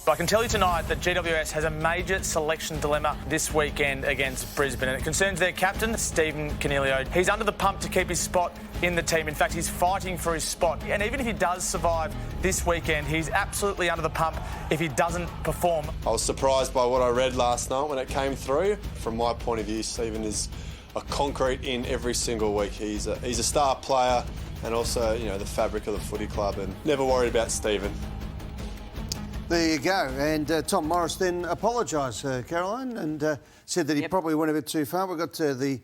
But I can tell you tonight that GWS has a major selection dilemma this weekend against Brisbane, and it concerns their captain, Stephen Coniglio. He's under the pump to keep his spot in the team. In fact, he's fighting for his spot. And even if he does survive this weekend, he's absolutely under the pump if he doesn't perform. I was surprised by what I read last night when it came through. From my point of view, Stephen is a concrete in every single week. He's a star player and also, you know, the fabric of the footy club, and never worried about Stephen. There you go. And Tom Morris then apologised, Caroline, and said that he probably went a bit too far. We got to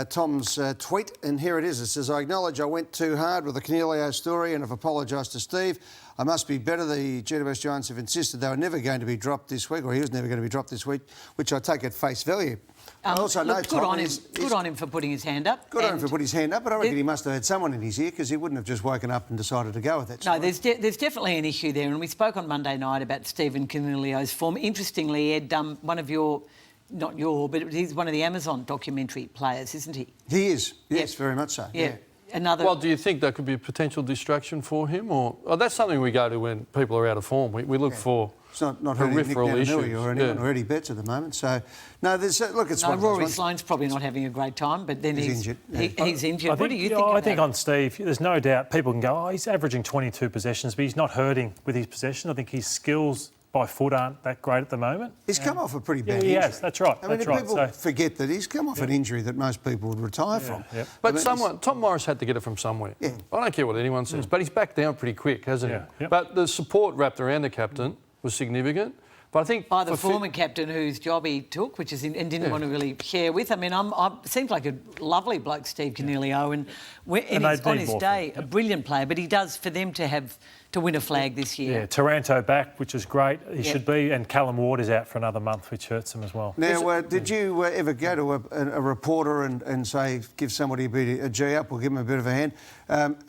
Tom's tweet, and here it is. It says, "I acknowledge I went too hard with the Coniglio story and have apologised to Steve. I must be better. The GWS Giants have insisted they were never going to be dropped this week, or he was never going to be dropped this week, which I take at face value." Also, look, good on him for putting his hand up. Good on him for putting his hand up, but I reckon he must have had someone in his ear, because he wouldn't have just woken up and decided to go with it. No, there's definitely an issue there, and we spoke on Monday night about Stephen Coniglio's form. Interestingly, Ed, one of your... Not your, but he's one of the Amazon documentary players, isn't he? He is, yes, very much so. Yeah. Another... Well, do you think that could be a potential distraction for him? Or that's something we go to when people are out of form. We look for it's not peripheral issues or anyone or Eddie Betts at the moment. So, no, there's... look, it's one Rory Sloane's probably not having a great time, but then he's injured. He's injured. What do you think? I think on Steve, there's no doubt people can go, oh, he's averaging 22 possessions, but he's not hurting with his possession. I think his skills by foot aren't that great at the moment. He's come off a pretty bad injury. Yes, that's right. I mean, people forget that he's come off an injury that most people would retire from. Yeah. But Tom Morris had to get it from somewhere. Yeah. I don't care what anyone says, but he's backed down pretty quick, hasn't he? Yep. But the support wrapped around the captain was significant. But I think by the former captain whose job he took, which is and didn't want to really share with. I mean, seems like a lovely bloke, Steve Coniglio, and on his day, a brilliant player. But he does, for them to win a flag this year. Yeah, Taranto back, which is great. He should be, and Callum Ward is out for another month, which hurts him as well. Now, did you ever go to a reporter and say, give somebody a G up or give them a bit of a hand?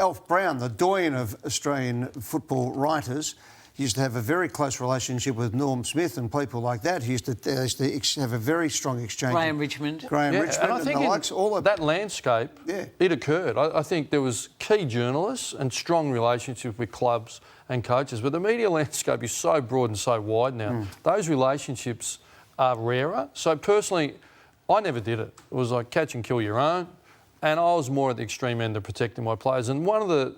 Alf Brown, the doyen of Australian football writers, used to have a very close relationship with Norm Smith and people like that. He used to have a very strong exchange. Graham Richmond. And I think the likes, all of that landscape, it occurred. I think there was key journalists and strong relationships with clubs and coaches, but the media landscape is so broad and so wide now. Those relationships are rarer. So personally, I never did it. It was like catch and kill your own, and I was more at the extreme end of protecting my players. And one of the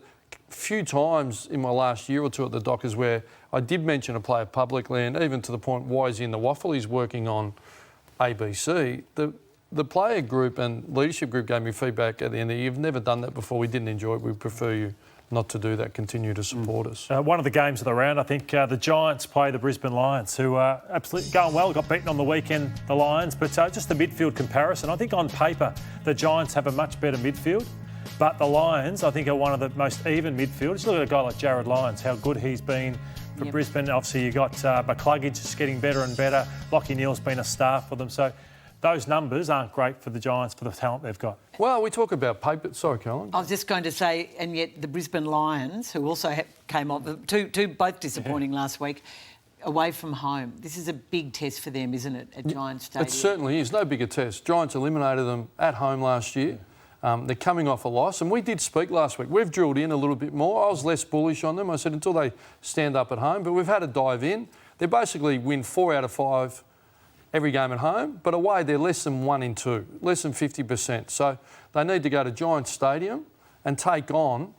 few times in my last year or two at the Dockers where I did mention a player publicly, and even to the point, why is he in the waffle? He's working on ABC. The player group and leadership group gave me feedback at the end of the year. You've never done that before. We didn't enjoy it. We prefer you not to do that. Continue to support us. One of the games of the round, I think the Giants play the Brisbane Lions, who are absolutely going well. Got beaten on the weekend, the Lions, but just the midfield comparison. I think on paper the Giants have a much better midfield. But the Lions, I think, are one of the most even midfielders. Look at a guy like Jared Lyons, how good he's been for Brisbane. Obviously, you've got McCluggage just getting better and better. Lachie Neale's been a star for them. So those numbers aren't great for the Giants for the talent they've got. Well, we talk about paper... Sorry, Caroline. I was just going to say, and yet the Brisbane Lions, who also came off, two both disappointing last week, away from home. This is a big test for them, isn't it, at Giants Stadium? It certainly is. No bigger test. Giants eliminated them at home last year. They're coming off a loss, and we did speak last week. We've drilled in a little bit more. I was less bullish on them. I said until they stand up at home, but we've had to dive in. They basically win 4 out of 5 every game at home, but away they're less than 1 in 2, less than 50%. So they need to go to Giants Stadium and take on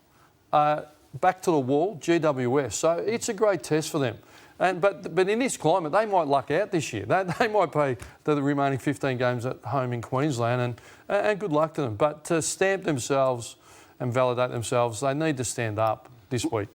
back to the wall GWS. So it's a great test for them. But in this climate, they might luck out this year. They might play the remaining 15 games at home in Queensland, and good luck to them. But to stamp themselves and validate themselves, they need to stand up this week.